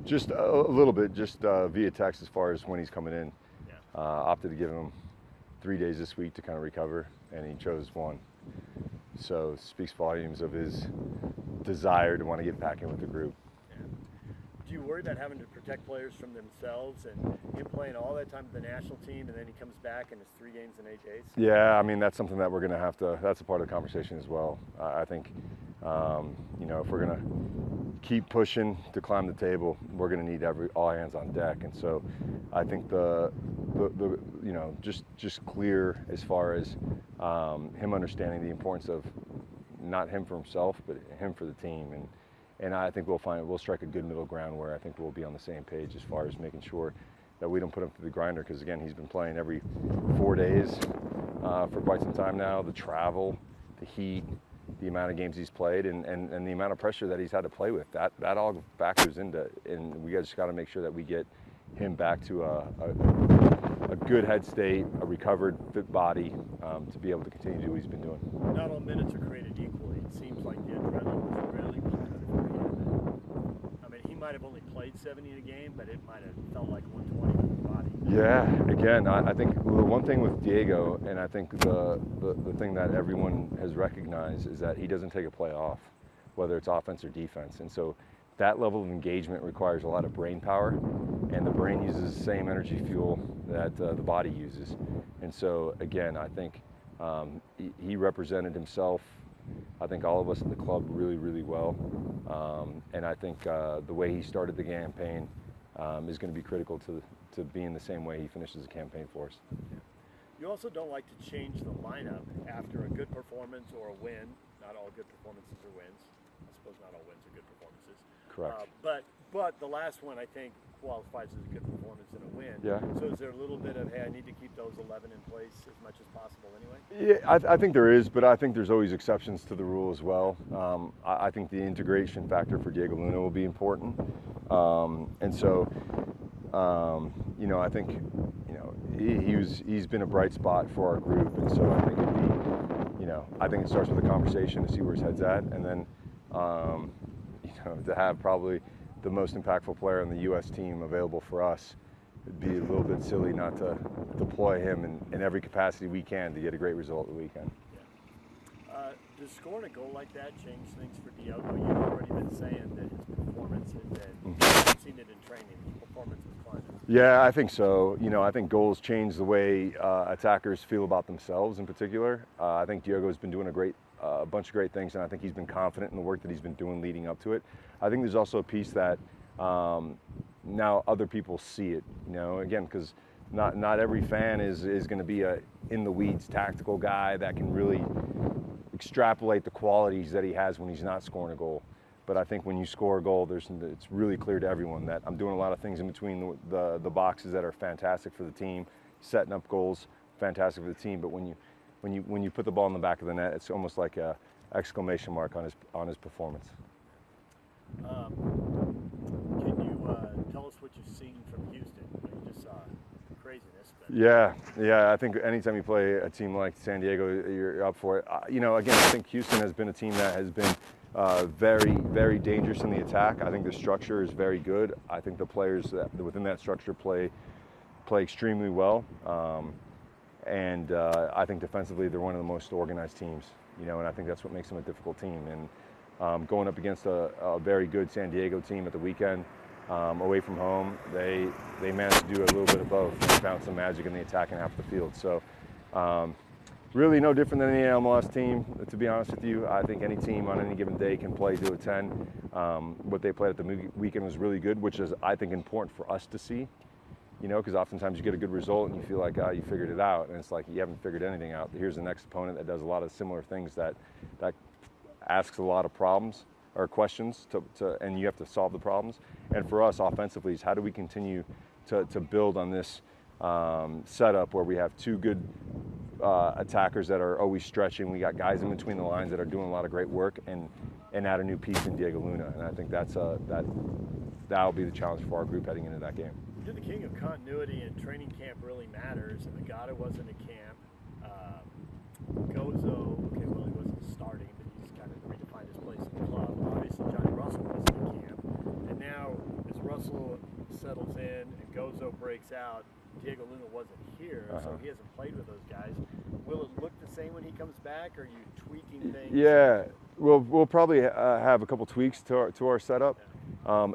Just a little bit, just via text as far as when he's coming in. Yeah. Opted to give him 3 days this week to kind of recover, and he chose one. So it speaks volumes of his desire to want to get back in with the group. Yeah. Do you worry about having to protect players from themselves and him playing all that time with the national team, and then he comes back and it's 3 games in 8 days? Yeah, I mean, that's something that we're going to have to, that's a part of the conversation as well. I think, if we're going to keep pushing to climb the table, we're going to need all hands on deck. And so I think just clear as far as him understanding the importance of not him for himself, but him for the team. And I think we'll strike a good middle ground where I think we'll be on the same page as far as making sure that we don't put him through the grinder, because again, he's been playing every 4 days for quite some time now. The travel, the heat, the amount of games he's played, and the amount of pressure that he's had to play with, that all factors into, and we just got to make sure that we get him back to a good head state, a recovered, fit body, to be able to continue to do what he's been doing. Not all minutes are created equally. It seems like the adrenaline was really positive for him. I mean, he might have only played 70 in a game, but it might have felt like 120 with the body. Yeah, again, I think the one thing with Diego, and I think the thing that everyone has recognized, is that he doesn't take a play off, whether it's offense or defense. And so that level of engagement requires a lot of brain power, and the brain uses the same energy fuel that the body uses. And so again, I think he represented himself, I think all of us at the club, really, really well. And I think the way he started the campaign is going to be critical to being the same way he finishes the campaign for us. You also don't like to change the lineup after a good performance or a win. Not all good performances are wins. I suppose not all wins are good performances. Correct. But the last one, I think, qualifies as a good performance and a win. Yeah. So is there a little bit of, hey, I need to keep those 11 in place as much as possible anyway? Yeah, I think there is, but I think there's always exceptions to the rule as well. I think the integration factor for Diego Luna will be important. And so, I think, he's been a bright spot for our group. And so I think I think it starts with a conversation to see where his head's at. And then, to have probably the most impactful player on the U.S. team available for us, it'd be a little bit silly not to deploy him in every capacity we can to get a great result the weekend. Yeah. Does scoring a goal like that change things for Diego? You've already been saying that his performance has been, I've seen it in training, his performance is climbing. Yeah, I think so. I think goals change the way attackers feel about themselves in particular. I think Diego's been doing a bunch of great things, and I think he's been confident in the work that he's been doing leading up to it. I think there's also a piece that now other people see it, again, because not every fan is going to be a in-the-weeds tactical guy that can really extrapolate the qualities that he has when he's not scoring a goal. But I think when you score a goal, it's really clear to everyone that I'm doing a lot of things in between the boxes that are fantastic for the team, setting up goals, fantastic for the team. But when you put the ball in the back of the net, it's almost like a exclamation mark on his performance. Can you tell us what you've seen from Houston? You just saw craziness. But. Yeah. I think anytime you play a team like San Diego, you're up for it. Again, I think Houston has been a team that has been very, very dangerous in the attack. I think the structure is very good. I think the players within that structure play extremely well. And I think defensively they're one of the most organized teams, and I think that's what makes them a difficult team. And going up against a very good San Diego team at the weekend, away from home, they managed to do a little bit of both. They found some magic in the attacking half of the field. So really no different than any MLS team, to be honest with you. I think any team on any given day can play to a 10. What they played at the weekend was really good, which is, I think, important for us to see. Because oftentimes you get a good result and you feel like, you figured it out, and it's like you haven't figured anything out. Here's the next opponent that does a lot of similar things that asks a lot of problems or questions and you have to solve the problems. And for us offensively is how do we continue to build on this setup where we have two good attackers that are always stretching. We got guys in between the lines that are doing a lot of great work, and add a new piece in Diego Luna. And I think that'll be the challenge for our group heading into that game. You're the king of continuity, and training camp really matters. And Magada wasn't at camp. Gozo, he wasn't starting, but he's kind of redefined his place in the club. Obviously, Johnny Russell wasn't at camp. settles in and Gozo breaks out. Diego Luna wasn't here, so he hasn't played with those guys. Will it look the same when he comes back? Or are you tweaking things? Yeah, we'll probably have a couple tweaks to our setup.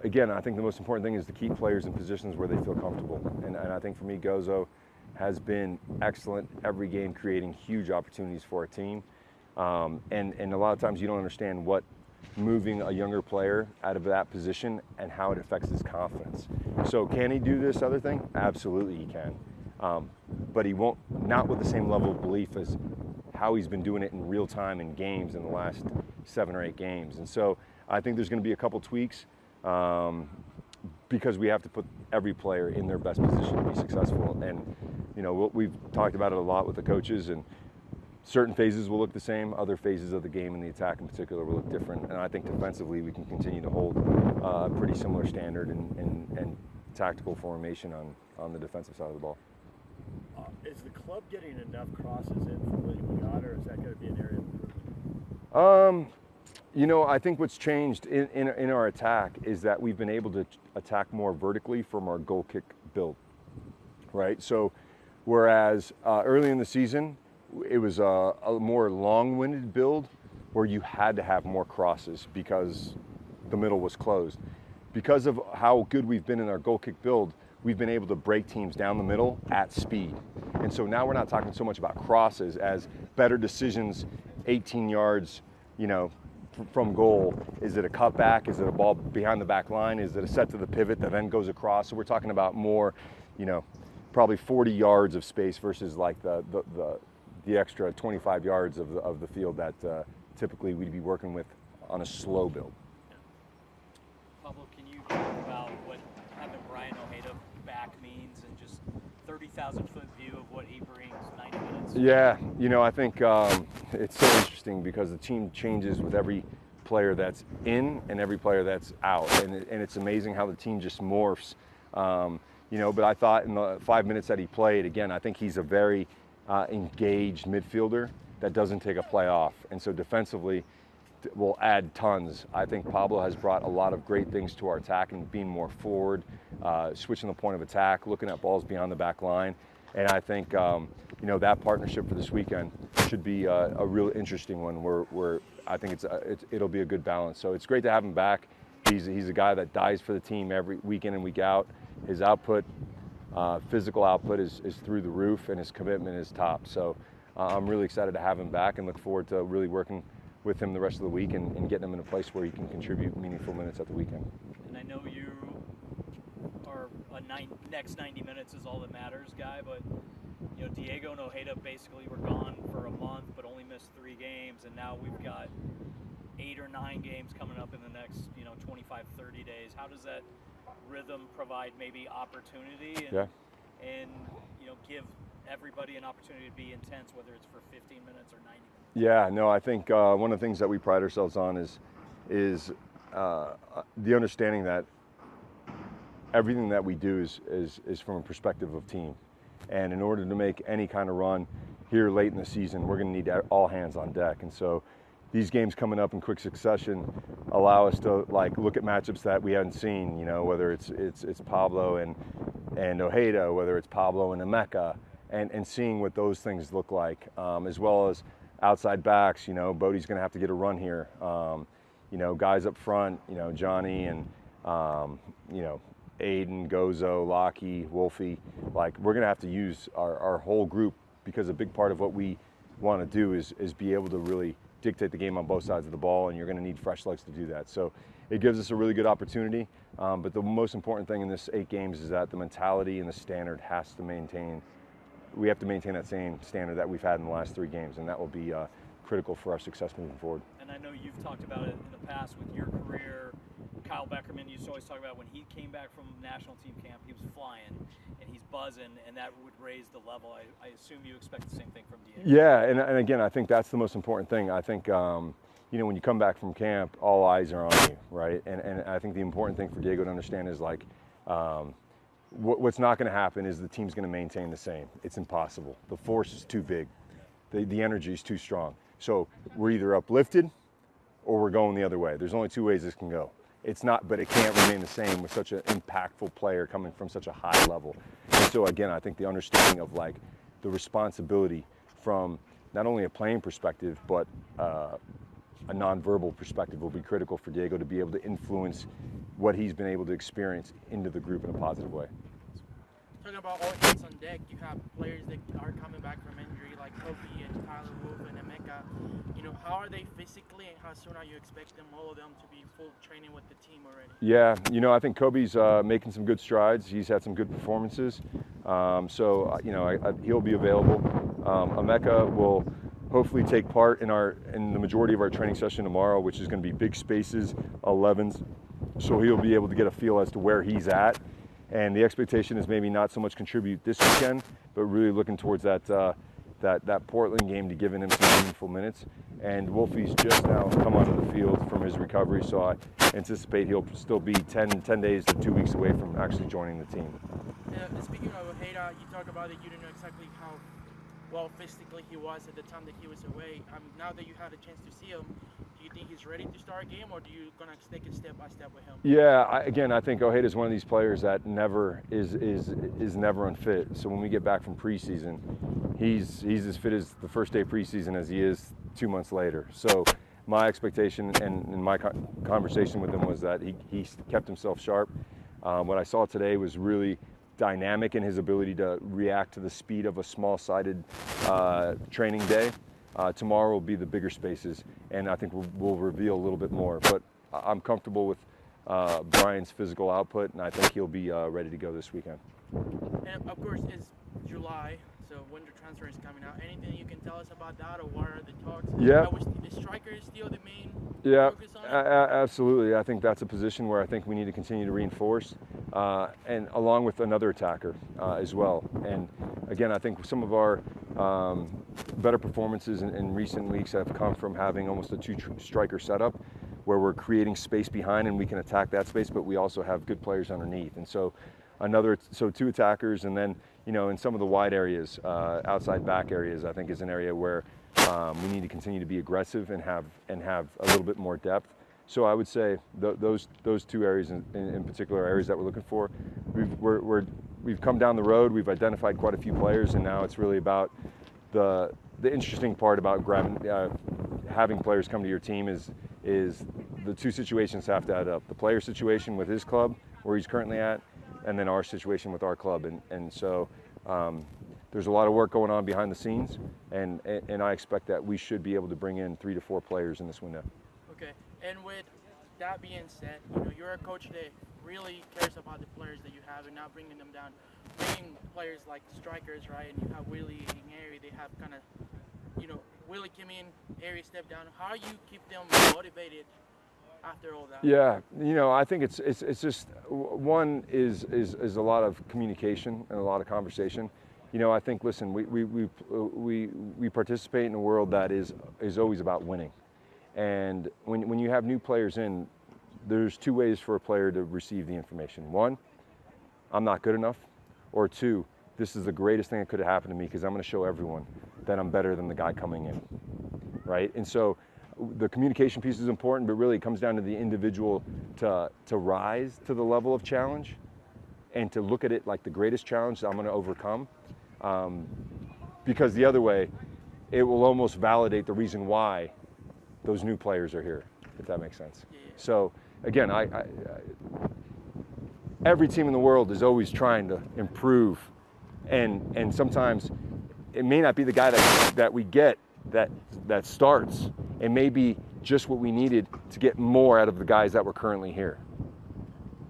Again, I think the most important thing is to keep players in positions where they feel comfortable. And I think for me, Gozo has been excellent every game, creating huge opportunities for our team. And a lot of times you don't understand what moving a younger player out of that position and how it affects his confidence. So can he do this other thing? Absolutely he can. But he won't, not with the same level of belief as how he's been doing it in real time in games in the last 7 or 8 games. And so I think there's going to be a couple tweaks because we have to put every player in their best position to be successful. And, you know, we've talked about it a lot with the coaches, and certain phases will look the same. Other phases of the game and the attack in particular will look different. And I think defensively we can continue to hold a pretty similar standard and tactical formation on the defensive side of the ball. Is the club getting enough crosses in for William Agata, or is that going to be an area of improvement? You know, I think what's changed in our attack is that we've been able to attack more vertically from our goal kick build, right? So whereas early in the season, it was a more long-winded build where you had to have more crosses because the middle was closed. Because of how good we've been in our goal kick build, we've been able to break teams down the middle at speed. And so now we're not talking so much about crosses as better decisions 18 yards, you know, from goal. Is it a cutback? Is it a ball behind the back line? Is it a set to the pivot that then goes across? So we're talking about more, you know, probably 40 yards of space versus like the extra 25 yards of the field that typically we'd be working with on a slow build. Pablo, can you talk about what having Brian Ojeda back means and just 30,000-foot view of what he brings 90 minutes? Yeah, you know, I think it's so interesting because the team changes with every player that's in and every player that's out. And it's amazing how the team just morphs. You know, but I thought in the 5 minutes that he played, again, I think he's a very engaged midfielder that doesn't take a play off. And so defensively will add tons. I think Pablo has brought a lot of great things to our attack and being more forward, switching the point of attack, looking at balls beyond the back line. And I think, you know, that partnership for this weekend should be a real interesting one where I think it'll be a good balance. So it's great to have him back. He's a guy that dies for the team every week in and week out. His output, physical output is through the roof, and his commitment is top. So I'm really excited to have him back and look forward to really working with him the rest of the week and getting him in a place where he can contribute meaningful minutes at the weekend. And I know you are next 90 minutes is all that matters guy, but you know, Diego and Ojeda basically were gone for a month but only missed 3 games, and now we've got 8 or 9 games coming up in the next, you know, 25, 30 days. How does that rhythm provide maybe opportunity and you know, give everybody an opportunity to be intense, whether it's for 15 minutes or 90 minutes? Yeah, no, I think one of the things that we pride ourselves on is the understanding that everything that we do is from a perspective of team. And in order to make any kind of run here late in the season, we're going to need all hands on deck. And so these games coming up in quick succession allow us to like look at matchups that we haven't seen, you know, whether it's Pablo and Ojeda, whether it's Pablo and Emeka, and seeing what those things look like, as well as outside backs. You know, Bodie's going to have to get a run here. You know, guys up front, you know, Johnny and, you know, Aiden, Gozo, Lockie, Wolfie. Like, we're going to have to use our whole group, because a big part of what we want to do is be able to really dictate the game on both sides of the ball, and you're going to need fresh legs to do that. So it gives us a really good opportunity. But the most important thing in this 8 games is that the mentality and the standard has to maintain. We have to maintain that same standard that we've had in the last 3 games, and that will be critical for our success moving forward. And I know you've talked about it in the past with your career. Kyle Beckerman used to always talk about when he came back from national team camp, he was flying and he's buzzing, and that would raise the level. I assume you expect the same thing from Diego. Yeah, and again, I think that's the most important thing. I think, you know, when you come back from camp, all eyes are on you, right? And I think the important thing for Diego to understand is, like, what's not going to happen is the team's going to maintain the same. It's impossible. The force is too big. The energy is too strong. So we're either uplifted or we're going the other way. There's only 2 ways this can go. it's not, but it can't remain the same with such an impactful player coming from such a high level. And so again, I think the understanding of like the responsibility from not only a playing perspective, but a nonverbal perspective will be critical for Diego to be able to influence what he's been able to experience into the group in a positive way. Talking about all hands on deck, you have players that are coming back from injury like Kobe and Tyler Wolf and Emeka. You know, how are they physically and how soon are you expecting all of them to be full training with the team already? Yeah, you know, I think Kobe's making some good strides. He's had some good performances. He'll be available. Emeka will hopefully take part in the majority of our training session tomorrow, which is going to be big spaces, 11s. So he'll be able to get a feel as to where he's at. And the expectation is maybe not so much contribute this weekend, but really looking towards that Portland game to giving him some meaningful minutes. And Wolfie's just now come onto the field from his recovery, so I anticipate he'll still be 10 days to 2 weeks away from actually joining the team. Speaking of Ojeda, you talk about it, you didn't know exactly how well physically he was at the time that he was away. Now that you had a chance to see him, do you think he's ready to start a game, or do you gonna take it step by step with him? Yeah, I think Ojeda is one of these players that never is never unfit. So when we get back from preseason, he's as fit as the first day of preseason as he is 2 months later. So my expectation and my conversation with him was that he kept himself sharp. What I saw today was really dynamic in his ability to react to the speed of a small-sided training day. Tomorrow will be the bigger spaces, and I think we'll reveal a little bit more. But I'm comfortable with Brian's physical output, and I think he'll be ready to go this weekend. And of course, it's July, so winter transfer is coming out. Anything you can tell us about that, or what are the talks? Yeah. The striker is still the main focus on it? Absolutely. I think that's a position where I think we need to continue to reinforce, and along with another attacker as well. And again, I think some of our better performances in recent weeks have come from having almost a two-striker setup, where we're creating space behind and we can attack that space, but we also have good players underneath. And so two attackers, and then in some of the wide areas, outside back areas, I think is an area where we need to continue to be aggressive and have a little bit more depth. So I would say those two areas in particular are areas that we're looking for. We've come down the road. We've identified quite a few players, and now it's really about the interesting part about having players come to your team is the two situations have to add up. The player situation with his club, where he's currently at, and then our situation with our club. And so there's a lot of work going on behind the scenes, and I expect that we should be able to bring in 3 to 4 players in this window. Okay, and with that being said, you're a coach that really cares about the players that you have and not bringing them down. Bringing players like strikers, right, and you have Willie and Harry, they have kind of, Willie came in, Harry stepped down. How you keep them motivated after all that? Yeah, I think it's just one is a lot of communication and a lot of conversation. I think, listen, we participate in a world that is always about winning, and when you have new players in, there's 2 ways for a player to receive the information. 1, I'm not good enough, or 2, this is the greatest thing that could have happened to me because I'm going to show everyone that I'm better than the guy coming in, right? And so the communication piece is important, but really it comes down to the individual to rise to the level of challenge and to look at it like the greatest challenge that I'm going to overcome. Because the other way, it will almost validate the reason why those new players are here, if that makes sense. Yeah. So again, every team in the world is always trying to improve, and sometimes it may not be the guy that we get that starts. It may be just what we needed to get more out of the guys that were currently here.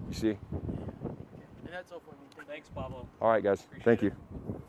You see? And that's all for me. Thanks, Pablo. All right, guys. Appreciate Thank it. you.